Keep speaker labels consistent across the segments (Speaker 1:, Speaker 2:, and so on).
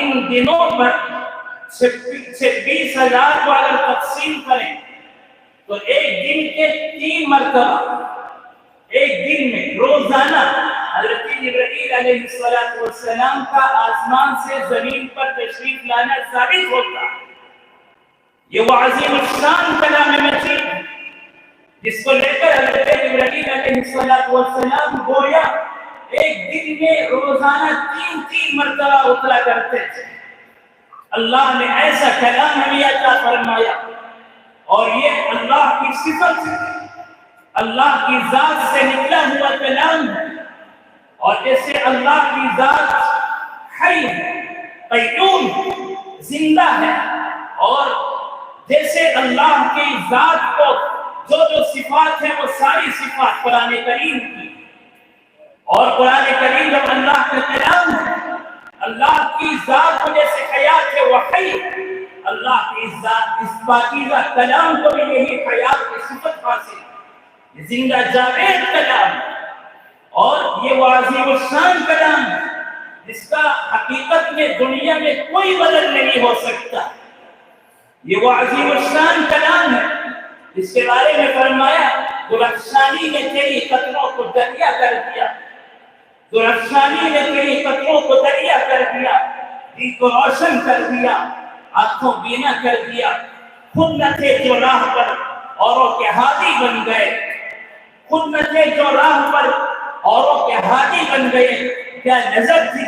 Speaker 1: ان دنوں پر 26,000 کو اگر تقسیم کریں تو ایک دن کے 3 مرتبہ ایک دن میں روزانہ حضرت جبرائیل علیہ السلام کا آسمان سے زمین پر تشریف لانا ثابت ہوتا. یہ وہ عظیم الشان کلام مجید ہے جس کو لے کر حضرت جبرائیل علیہ السلام گویا ایک دن میں روزانہ 3 مرتبہ اترا کرتے تھے. اللہ نے ایسا کلام ہمیں عطا فرمایا اور یہ اللہ کی صفت ہے، اللہ کی ذات سے نکلا ہوا کلام ہے. اور جیسے اللہ کی ذات حی ہے، قیوم زندہ ہے، اور جیسے اللہ کی ذات کو جو صفات ہیں وہ ساری صفات قرآن کریم کی، اور قرآن کریم جب اللہ کا کلام ہے، اللہ کی ذات کو جیسے حیات ہے وہ حی، اللہ کی ذات اس پاکیزہ کلام کو بھی یہی حیات کی صفت حاصل ہے، زندہ جاوید کلام ہے. اور یہ وہ عظیم الشان کلام ہے جس کا حقیقت میں دنیا میں کوئی بدل نہیں ہو سکتا. یہ وہ عظیم الشان کلام ہے جس کے بارے میں فرمایا درخشانی نے تیری قطروں کو دریا کر دیا، درخشانی نے تیری قطروں کو دریا کر دیا، دل کو روشن کر دیا، آنکھوں بینا کر دیا. خود نہ تھے جو راہ پر اوروں کے ہادی بن گئے، خود نہ تھے جو راہ پر اوروں کے ہادی بن گئے. کیا نظر تھی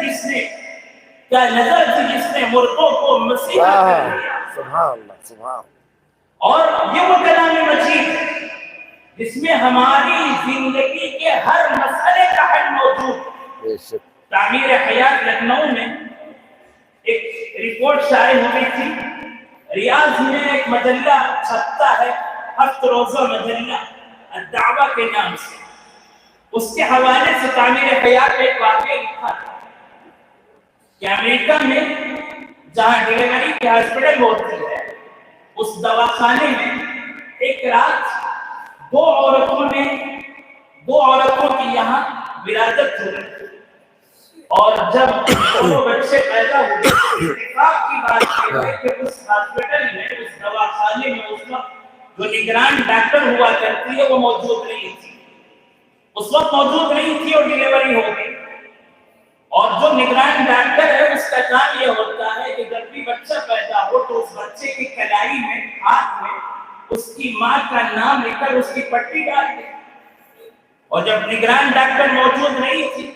Speaker 1: جس نے مردوں کو مسیح کر دیا.
Speaker 2: سبحان اللہ سبحان.
Speaker 1: اور یہ وہ کلام مجید ہے جس میں ہماری زندگی کے ہر مسئلے کا حل موجود ہے. تعمیر حیات لکھنؤ میں ایک رپورٹ شائع ہوئی تھی. ریاض میں ایک مجلہ چھپتا ہے، 7 روزہ مجلہ الدعوہ کے نام سے. اس کے حوالے سے تعمیر حیات ایک واقعہ لکھا تھا کہ امریکہ میں جہاں ڈیلیوری کی ہاسپٹل ہوتی ہے اس دواخانے میں ایک رات 2 عورتوں کی یہاں ولادت ہوئی. اور جب دونوں بچے پیدا ہوئے اتفاق کی بات یہ ہے کہ اس ہاسپٹل میں اس دواخانے میں اس وقت جو نگران ڈاکٹر ہوا کرتی ہے وہ موجود نہیں تھی. اس وقت موجود نہیں تھی اور ڈیلیوری ہو گئی. اور جو نگران ڈاکٹر ہے اس کا کام یہ ہوتا ہے کہ جب بھی بچہ پیدا ہو تو اس بچے کی کلائی میں ہاتھ میں اس کی ماں کا نام لکھ کر اس کی پٹی ڈال دے. اور جب نگران ڈاکٹر موجود نہیں تھی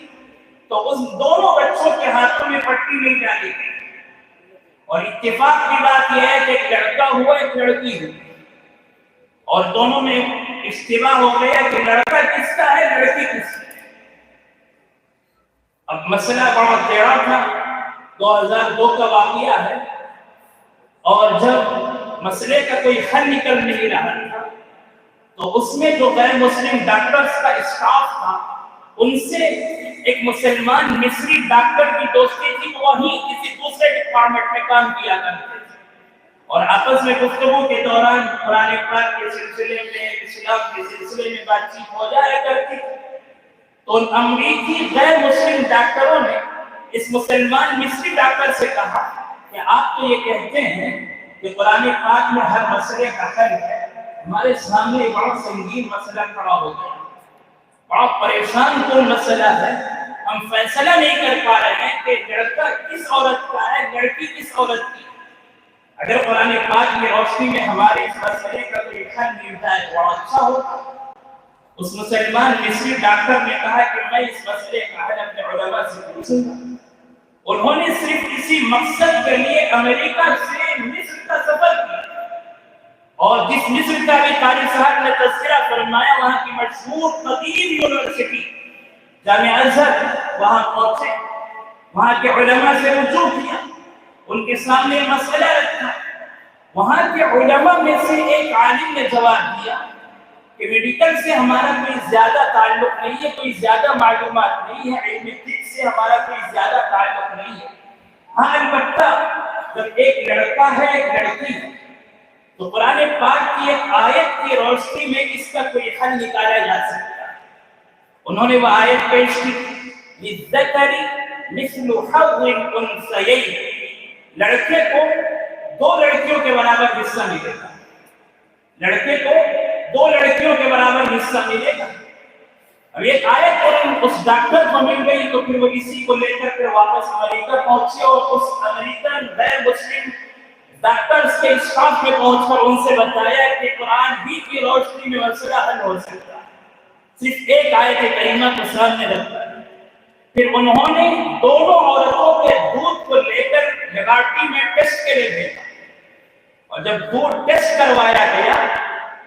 Speaker 1: تو اس دونوں بچوں کے ہاتھوں میں پٹی نہیں ڈالی گئی. اور اتفاق کی بات یہ ہے کہ ایک لڑکا ہوا ایک لڑکی ہوئی اور دونوں میں اشتباہ ہو گیا کہ لڑکا کس کا ہے لڑکی کس کا. اب مسئلہ بڑا ٹیڑھا تھا. 2002 کا واقعہ ہے اور جب مسئلے کا کوئی حل نکل نہیں رہا تھا تو اس میں جو غیر مسلم ڈاکٹرز کا اسٹاف تھا ان سے ایک مسلمان مصری ڈاکٹر کی دوستی تھی. وہیں کسی دوسرے ڈپارٹمنٹ میں کام کیا کرتے تھے اور آپس میں گفتگو کے دوران قرآن پاک کے سلسلے میں اسلام کے سلسلے میں بات چیت ہو جایا کرتی. تو ان امریکی غیر مسلم ڈاکٹروں نے اس مسلمان مصری ڈاکٹر سے کہا کہ آپ تو یہ کہتے ہیں کہ قرآن پاک میں ہر مسئلے کا حل ہے، ہمارے سامنے ایک بڑا سنگین مسئلہ کھڑا ہو گیا، بڑا پریشان کن مسئلہ ہے. ہم فیصلہ نہیں کر پا رہے ہیں کہ لڑکا کس عورت کا ہے لڑکی کس عورت کی. اگر قرآن پاک کی روشنی میں ہمارے اس مسئلے کا کوئی حل ملتا ہے تو اچھا ہوگا. اس مسلمان مصری ڈاکٹر نے کہا کہ میں اس مسئلے کا حل اپنے علماء سے پوچھوں گا. انہوں نے صرف اسی مقصد کے لیے امریکہ سے مصر کا سفر کیا اور جس مصر کا بھی قاری صاحب نے تذکرہ فرمایا وہاں کی مشہور قدیم یونیورسٹی جامعہ ازہر وہاں پہنچے، وہاں کے علماء سے رجوع کیا، ان کے سامنے مسئلہ رکھا. وہاں کے علماء میں سے ایک عالم نے جواب دیا کہ میڈیکل سے ہمارا کوئی زیادہ تعلق نہیں ہے، کوئی زیادہ معلومات نہیں ہے، علم طب سے ہمارا کوئی زیادہ تعلق نہیں ہے. ہاں البتہ جب ایک لڑکا ہے ایک لڑکی ہے تو قرآن پاک کی ایک آیت کی روشنی میں اس کا کوئی حل نکالا جا سکتا ہے. انہوں نے وہ آیت پیش کی لِلذَّكَرِ مِثْلُ حَظِّ الْأُنثَيَيْنِ لڑکے کو 2 لڑکیوں کے برابر حصہ ملے گا، لڑکے کو 2 لڑکیوں کے برابر حصہ ملے گا۔ اب ایک آیت اور اس ڈاکٹر کو مل گئی تو پھر وہ اسی کو لے کر پھر واپس امریکہ پہنچے اور اس امریکن غیر مسلم ڈاکٹرز کے اسٹاف میں پہنچ کر ان سے بتایا کہ قرآن ہی کی روشنی میں مسئلہ حل ہو سکتا ہے، صرف ایک آیت کریمہ کو سامنے رکھا۔ پھر انہوں نے دونوں عورتوں کے دودھ کو لے کر لیبارٹری میں ٹیسٹ کے لیے بھیجا، اور جب دودھ ٹیسٹ کروایا گیا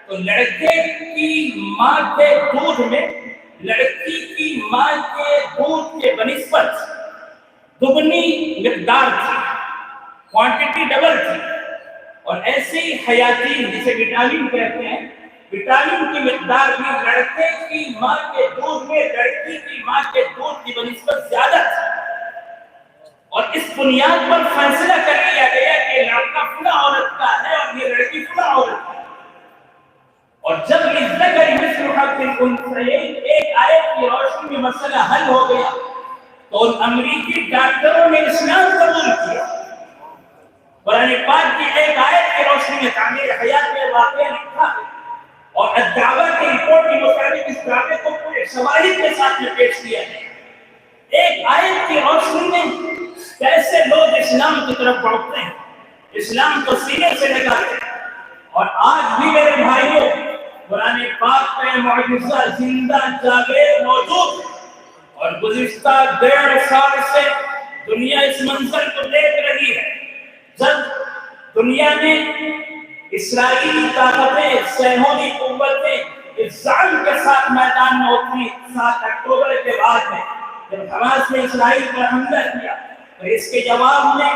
Speaker 1: تو لڑکے کی ماں کے دودھ میں لڑکی کی ماں کے دودھ کے بنسبت دگنی مقدار تھی، کوانٹٹی ڈبل تھی، اور ایسے ہی حیاتین جسے وٹامن کہتے ہیں، وٹامن کی مقدار بھی لڑکے کی ماں کے دودھ میں لڑکی کی ماں کے دودھ کی بنسبت زیادہ تھی، اور اس بنیاد پر فیصلہ کر لیا گیا کہ لڑکا فلاں عورت کا ہے اور یہ لڑکی فلاں عورت کا ہے۔ اور جب للذکر مثل حظ الانثیین ایک آیت کی روشنی میں مسئلہ حل ہو گیا تو ان امریکی ڈاکٹروں نے اسلام قبول کیا۔ قرآن پاک کی ایک آیت کی روشنی میں تعمیر حیات میں واقعہ لکھا ہے، اور الدعوہ کی رپورٹ کے مطابق اس دعوے کو پورے شواہد کے ساتھ میں پیش کیا ہے۔ ایک آیت کی روشنی میں کیسے لوگ اسلام کی طرف بڑھتے ہیں، اسلام کو سینے سے لگاتے ہیں۔ اور آج بھی میرے بھائیوں قرآن پاک کا معجزہ زندہ جاوید موجود ہے، اور گزشتہ 1.5 سال سے دنیا اس منظر کو دیکھ رہی ہے جب دنیا نے اسرائیلی طاقتیں، صہیونی قوتیں الزام کے ساتھ میدان میں اتری 7 اکتوبر کے بعد میں، جب حماس نے اسرائیل پر حملہ کیا تو اس کے جواب میں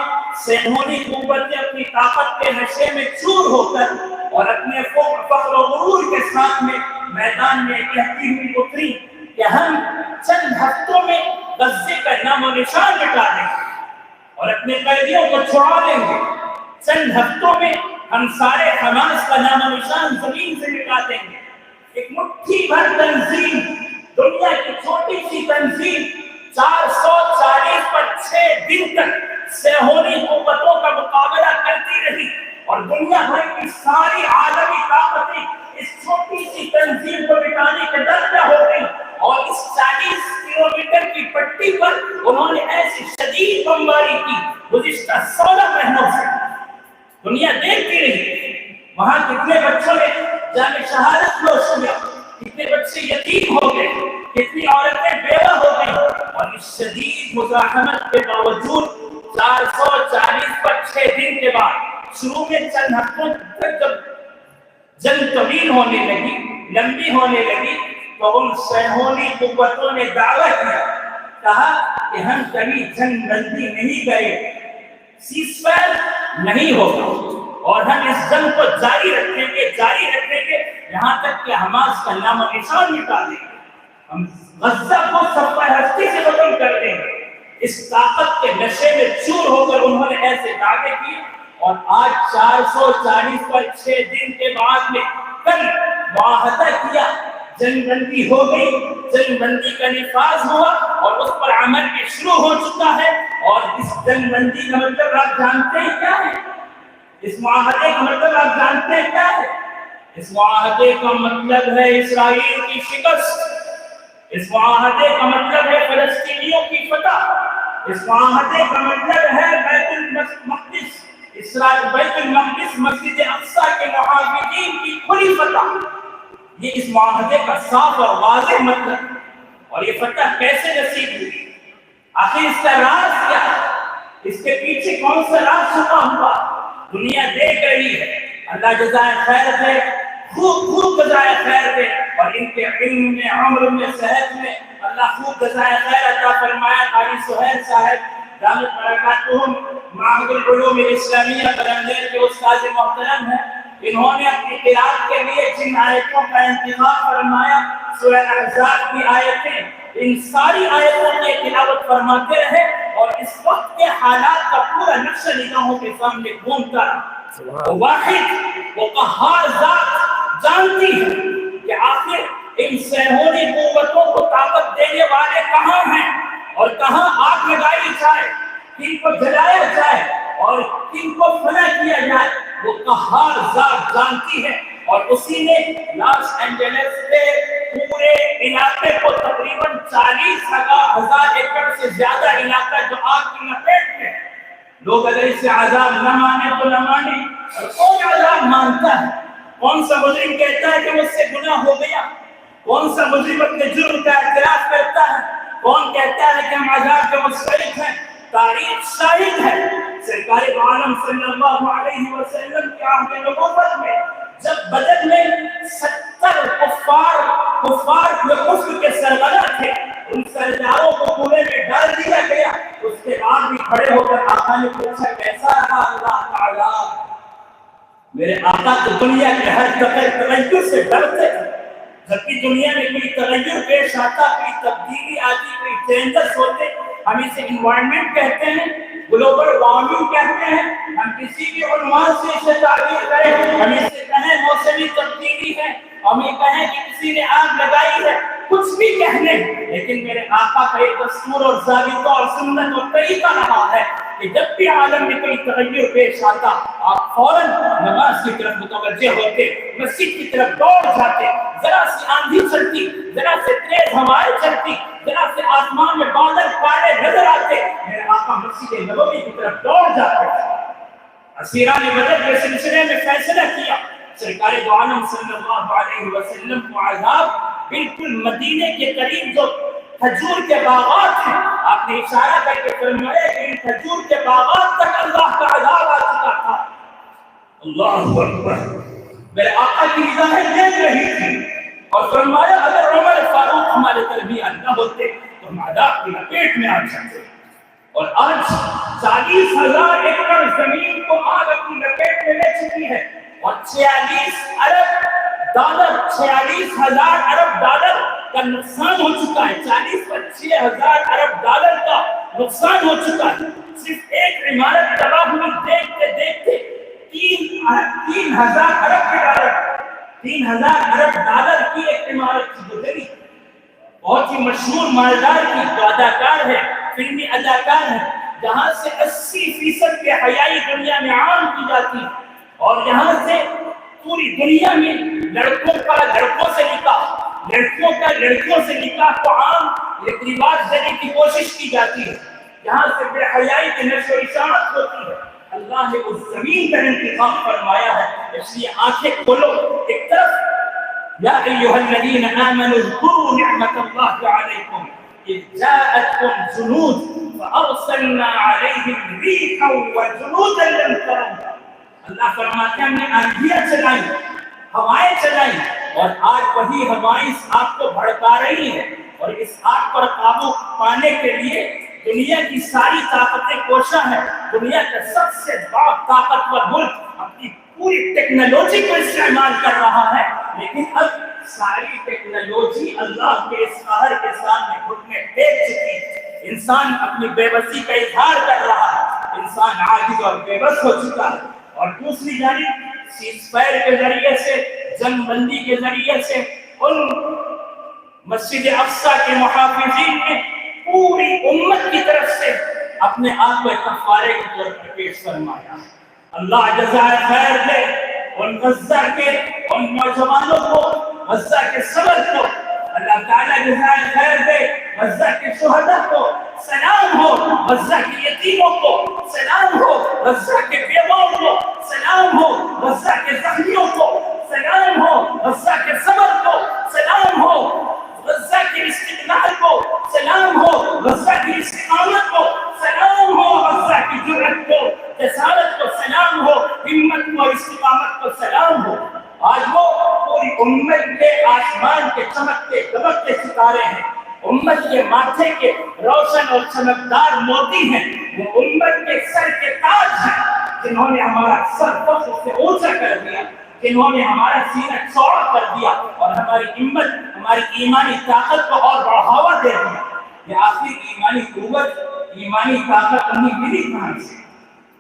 Speaker 1: صہیونی قوتیں اپنی طاقت کے نشے میں چور ہو کر اور اپنے فخر و غرور کے ساتھ میں میدان میں کہتی ہوئی اتری کہ ہم چند ہفتوں میں غزے کا نام و نشان مٹا دیں گے اور اپنے قیدیوں کو چھڑا لیں گے، چند ہفتوں میں ہم سارے حماس کا نام و نشان زمین سے مٹا دیں گے۔ ایک مٹھی بھر تنظیم، دنیا کی چھوٹی سی تنظیم 440 پر 6 دن تک صہیونی قوتوں کا مقابلہ کرتی رہی، اور دنیا بھر کی ساری عالمی طاقتیں اس چھوٹی سی تنظیم کو مٹانے کے درجہ ہو گئی، اور اس 40 کلومیٹر کی پٹی پر انہوں نے ایسی شدید بمباری کی گزشتہ 16 مہینوں سے دنیا دیکھتی رہی۔ وہاں کتنے بچوں نے جان شہادت نوش کیا، کتنے بچے یتیم ہو گئے، کتنی عورتیں بیوہ ہو گئی، اور اس شدید مزاحمت کے باوجود 440 پر 6 دن کے بعد شروع میں چند ہفتوں تک جب جنگ طویل ہونے لگی، لمبی ہونے لگی، تو ان صہیونی قوتوں نے دعویٰ کیا، کہا کہ ہم کبھی جنگ بندی نہیں کریں، سیز فائر نہیں ہوگا، اور ہم اس جنگ کو جاری رکھیں گے یہاں تک کہ حماس کا نام و نشان مٹا دیں گے، ہم غزہ کو سفر ہستی سے ختم کر دیں گے۔ اس طاقت کے نشے میں چور ہو کر انہوں نے ایسے دعوے کیے، اور آج 440 پر 6 دن کے بعد میں کل معاہدہ کیا، جنگ بندی ہو گئی، جنگ بندی کا نفاذ ہوا اور اس پر عمل بھی شروع ہو چکا ہے۔ اور اس جنگ بندی کا مطلب آپ جانتے ہیں کیا ہے؟ اس معاہدے کا مطلب آپ جانتے ہیں کیا ہے؟ اس معاہدے کا مطلب ہے اسرائیل کی شکست، اس معاہدے کا مطلب ہے فلسطینیوں کی فتح، اس معاہدے کا مطلب ہے بیت المقدس مسجد اقصی کے محافظین کی کھلی فتح۔ یہ اس معاہدے کا صاف اور واضح مطلب، اور یہ فتح کیسے نصیب ہوئی؟ آخر اس کا راز کیا ہے؟ اس کے پیچھے کون سا راز چھپا ہوا؟ دنیا دیکھ رہی ہے۔ اللہ جزائے خیر دے، خوب جزائے خیر دے، اور ان کے علم میں، عمر میں، صحت میں اللہ خوب جزائے خیر عطا فرمایا۔ قاری سہیل صاحب دامت برکاتہم معہد العلوم الاسلامیہ قلندر کے استاد محترم ہیں، انہوں نے اپنی قرات کے لیے جن آیتوں کا انتخاب فرمایا، سورہ احزاب کی آیتیں، ان ساری آیتوں کی تلاوت فرماتے رہے، اور اس وقت کے حالات کا پورا نقشہ نگاہوں کے سامنے گھومتا رہا۔ وہ واحد، وہ قہار ذات جانتی ہے کہ آخر ان صہیونی قوتوں کو طاقت دینے والے کہاں ہیں اور کہاں آگ لگائی جائے۔ کن کو جلایا جائے اور کن کو فنا کیا جائے وہ قہار ذات جانتی ہے. اور اسی نے لاس اینجلس کے پورے علاقے کو تقریباً 40,000 ایکڑ سے زیادہ علاقہ جو آگ کی لپیٹ میں. لوگ اگر اس سے عذاب نہ مانے تو نہ مانے، اور کون عذاب مانتا ہے؟ کون سا مجرم کہتا ہے کہ مجھ سے گناہ ہو گیا؟ کون سا مجرم اپنے جرم کا اعتراف کرتا ہے؟ کون کہتا ہے کہ ہم عذاب کے مستحق ہیں؟ تاریخ شاہد ہے. سرکار عالم صلی اللہ علیہ وسلم کے عہد نبوت میں جب بدر میں 70 کفار جو کفر کے سربراہ تھے، ان سرداروں کو کنویں میں ڈال دیا گیا. اس کے بعد بھی کھڑے ہو کر آقا نے پوچھا کیسا رہا اللہ تعالیٰ؟ میرے آقا تو دنیا کے ہر تغیر سے ڈرتے تھے. جبکہ دنیا میں کوئی تغیر پیش آتا، کوئی تبدیلی آتی، کوئی چینجز ہوتے، ہم اسے انوائرمنٹ کہتے ہیں، گلوبل وارمنگ کہتے ہیں، ہم کسی بھی عنوان سے اسے تعبیر کریں، ہم اسے کہیں موسمی تبدیلی ہے، ہم یہ کہیں کہ کسی نے آگ لگائی ہے، کچھ بھی کہنے. لیکن میرے آقا کا ایک دستور اور ضابطہ اور سنت اور طریقہ رہا ہے کہ جب بھی عالم میں کوئی تغیر پیش آتا آپ فوراً نماز کی طرف متوجہ ہوتے، مسجد کی طرف دوڑ جاتے. ذرا سی آندھی چلتی، ذرا سے تیز ہوائیں چلتی، ذرا سے آسمان میں بادل کالے نظر آتے، میرے آقا مسجد نبوی کی طرف دوڑ جاتے. اسیران بدر کے سلسلے میں فیصلہ کیا. سرکار دو عالم صلی اللہ علیہ وسلم کو عذاب بالکل مدینے کے قریب جو کھجور کے باغات ہیں، آپ نے اشارہ کر کے فرمایا کہ ان کھجور کے باغات تک اللہ کا عذاب آ چکا تھا. اللہ اکبر. میرے آقا کی نگاہیں دیکھ رہی تھی اور فرمایا اگر عمر فاروق ہمارے درمیان نہ ہوتے تو ہم عذاب کی لپیٹ میں آ جاتے. اور آج 40,000 ایکڑ زمین کو آگ اپنی لپیٹ میں لے چکی ہے اور 46,000 ارب ڈالر کا نقصان ہو چکا ہے. 40 پر 6,000 ارب ڈالر کا نقصان ہو چکا ہے. صرف ایک عمارت تباہ ہوئی دیکھتے دیکھتے 3,000 ارب ڈالر کی ایک عمارت کی گزری. بہت ہی مشہور مالدار کی جو اداکار ہے، فلمی اداکار ہے، جہاں سے 80% کے حیائی دنیا میں عام کی جاتی ہے. اور یہاں سے پوری دنیا میں لڑکوں کا لڑکوں سے نکاح، لڑکیوں کا لڑکیوں سے نکاح کو عام ایک رواج دینے کی کوشش کی جاتی ہے. یہاں سے بے حیائی کی نشر و اشاعت ہوتی ہے. اللہ نے اس زمین کا انتخاب فرمایا ہے، اس لیے آنکھیں کھولو. ایک طرف یا ایھا الذین آمنوا اذکروا نعمت اللہ علیکم اذ جاءتکم جنود فارسلنا علیہم ریحا وجنودا لم تروها. اللہ فرماتے ہیں ہم نے آندھیاں چلائی، ہوائیں چلائی، اور آج وہی ہوائیں اس آگ کو بھڑکا رہی ہیں. اور اس آگ پر قابو پانے کے لیے دنیا کی ساری طاقتیں کوشاں ہیں. دنیا کا سب سے بڑا طاقتور ملک اپنی پوری ٹیکنالوجی کو استعمال کر رہا ہے، لیکن اب ساری ٹیکنالوجی اللہ کے اس قہر کے سامنے گھٹنے ٹیک چکی ہے. انسان اپنی بے بسی کا اظہار کر رہا ہے، انسان عاجز اور بے بس ہو چکا ہے. اور دوسری جانب سیز فائر کے ذریعے سے، جنگ بندی کے ذریعے سے ان مسجد اقصی کے محافظین نے پوری امت کی طرف سے اپنے آپ کو کفارے کے طور پر پیش فرمایا. اللہ جزائے خیر دے ان غزہ کے ان نوجوانوں کو، غزہ کے صبر کو. اللہ تعالیٰ جزائے خیر دے غزہ کے شہداء کو. سلام ہو غزہ کے یتیموں کو، سلام ہو غزہ کے بیواؤں کو، سلام ہو غزہ کے زخمیوں کو، سلام ہو غزہ کے صبر کو، سلام ہو غزہ کے استقلال کو، سلام ہو غزہ کی استقامت کو، سلام ہو غزہ کی جرأت کو، جسارت کو، سلام ہو ہمت کو، استقامت کو، سلام ہو. آج وہ پوری امت کے آسمان کے چمکتے دمکتے ستارے ہیں، امت کے ماتھے کے روشن اور چمکدار موتی ہیں، وہ امت کے سر کے تاج ہیں جنہوں نے ہمارا سر فخر سے اونچا کر دیا، جنہوں نے ہمارا سینہ چوڑا کر دیا اور ہماری ہمت، ہماری ایمانی طاقت کو اور بڑھاوا دے دیا. یہ آخری ایمانی قوت، ایمانی طاقت انہیں ملی کہاں سے؟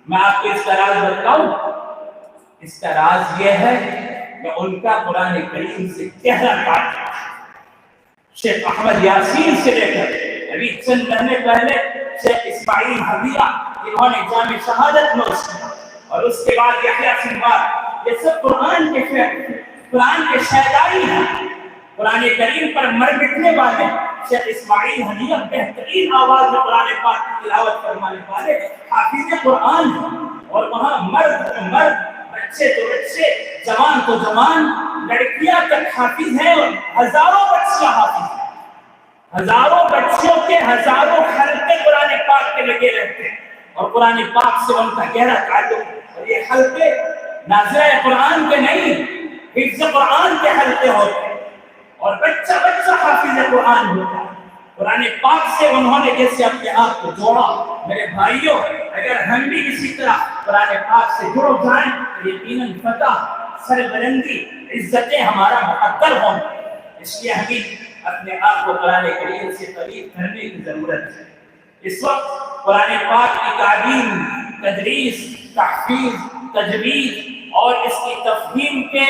Speaker 1: میں آپ کو اس کا راز بتاؤں. اس کا راز یہ ہے کہ ان کا قرآن کریم سے گہرا تعلق. شیخ احمد یاسین سے لے کر ابھی چند مہینے پہلے شیخ اسماعیل حبیہ انہوں نے جامع شہادت نوش کیا، اور اس کے بعد یحییٰ سنوار، یہ سب قرآن کے شہدائی ہیں، قرآن کریم پر مر مٹنے والے۔ شیخ اسماعیل حبیہ بہترین آواز میں قرآن پاک کی تلاوت فرمانے والے حافظ قرآن ہیں، اور وہاں مرد بچے تو بچے، جوان تو جوان، لڑکیاں تک حافظ ہیں، اور ہزاروں بچیاں حافظ ہیں، ہزاروں بچوں کے ہزاروں حلقے قرآن پاک کے لگے رہتے ہیں، اور قرآن پاک سے ان کا گہرا تعلق ہے۔ اور یہ حلقے نازلہ قرآن کے نہیں، حفظ قرآن کے حلقے ہوتے ہیں، اور بچہ حافظ قرآن ہوتا ہے۔ قرآن پاک سے انہوں نے جیسے اپنے آپ کو جوڑا۔ میرے بھائیوں، اگر ہم بھی اسی طرح قرآن پاک سے جڑ جائیں تو یقیناً فتح، سربلندی، عزتیں ہمارا مقدر ہوں۔ اس لیے ہمیں اپنے آپ کو قرآن کریم سے قریب کرنے کی ضرورت ہے۔ اس وقت قرآن پاک کی تعلیم، تدریس، تحفیظ، تجوید اور اس کی تفہیم کے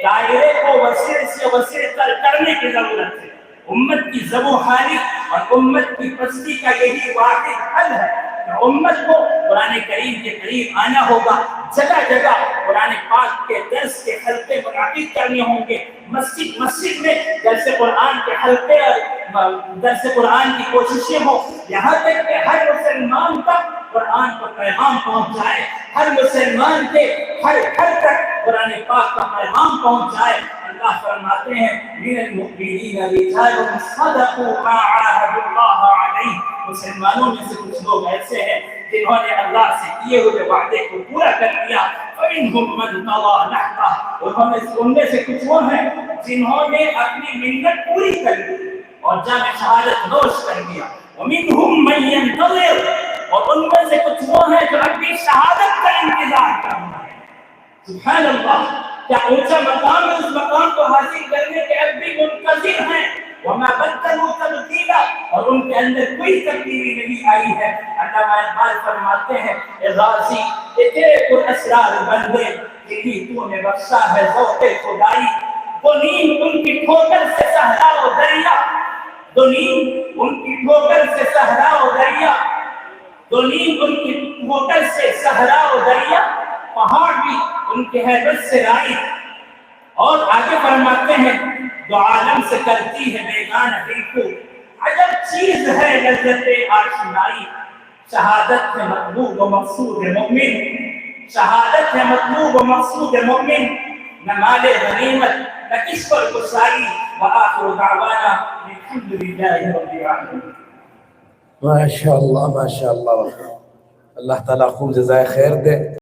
Speaker 1: دائرے کو وسیع سے وسیع تر کرنے کی ضرورت ہے۔ امت کی ذبح حالی اور امت کی پستی کا یہی واحد حل ہے کہ امت کو قرآن کریم کے قریب آنا ہوگا۔ جگہ جگہ قرآن پاک کے درس کے حلقے منعقد کرنے ہوں گے، مسجد میں درس قرآن کے حلقے اور درس قرآن کی کوششیں ہوں، یہاں تک کہ ہر مسلمان تک قرآن کا پیغام پہنچ جائے، ہر مسلمان کے ہر گھر تک قرآن پاک کا پیغام پہنچ جائے۔ اللہ فرماتے ہیں من المؤمنین رجال صدقوا ما عاهدوا الله علیہ، مسلمانوں میں سے کچھ لوگ ایسے ہیں جنہوں نے اللہ سے کیے ہوئے وعدے کو پورا کر لیا۔ فَمِنْهُمْ مَنْ قَضَىٰ نَحْبَهُ، ان میں سے کچھ وہ ہیں جنہوں نے اپنی منت پوری کر لی اور جامع شہادت نوش کر لیا۔ وَمِنْهُمْ مَنْ يَنْتَظِرُ، اور ان میں سے کچھ وہ ہیں جو اپنی شہادت کا انتظار کر رہے ہیں۔ سبحان اللہ، کیا اونچا مقام ہے، اس مقام کو حاصل کرنے کے اب بھی منتظر ہیں۔ وَمَا بَدَّلُوا تَبْدِيلًا، اور ان کے اندر کوئی تبدیلی نہیں آئی ہے۔ علامہ اقبال فرماتے ہیں اے غازی، یہ تیرے پر اسرار بندے جنہیں تو نے بخشا ہے ذوق خدائی، وہ نیند ان کی ٹھوکر سے صحرا و دریا، دو نیند ان کی ٹھوکر سے صحرا و دریا، دو نیند ان کی ٹھوکر سے صحرا و دریا، پہاڑ بھی ان کے ہیبت سے رائی۔ اور آگے فرماتے ہیں دو عالم سے کرتی ہے بیگانہ دل کو، عجب چیز ہے لذت آشنائی، شہادت ہے مطلوب و مقصود مومن، شہادت ہے مطلوب و مقصود مومن، نہ مال غنیمت نہ کس پر گسائی، وآخر دعوانا الحمد للہ رب العالمین۔
Speaker 2: ماشاء اللہ ماشاء اللہ، اللہ تعالیٰ خوب جزائے خیر دے۔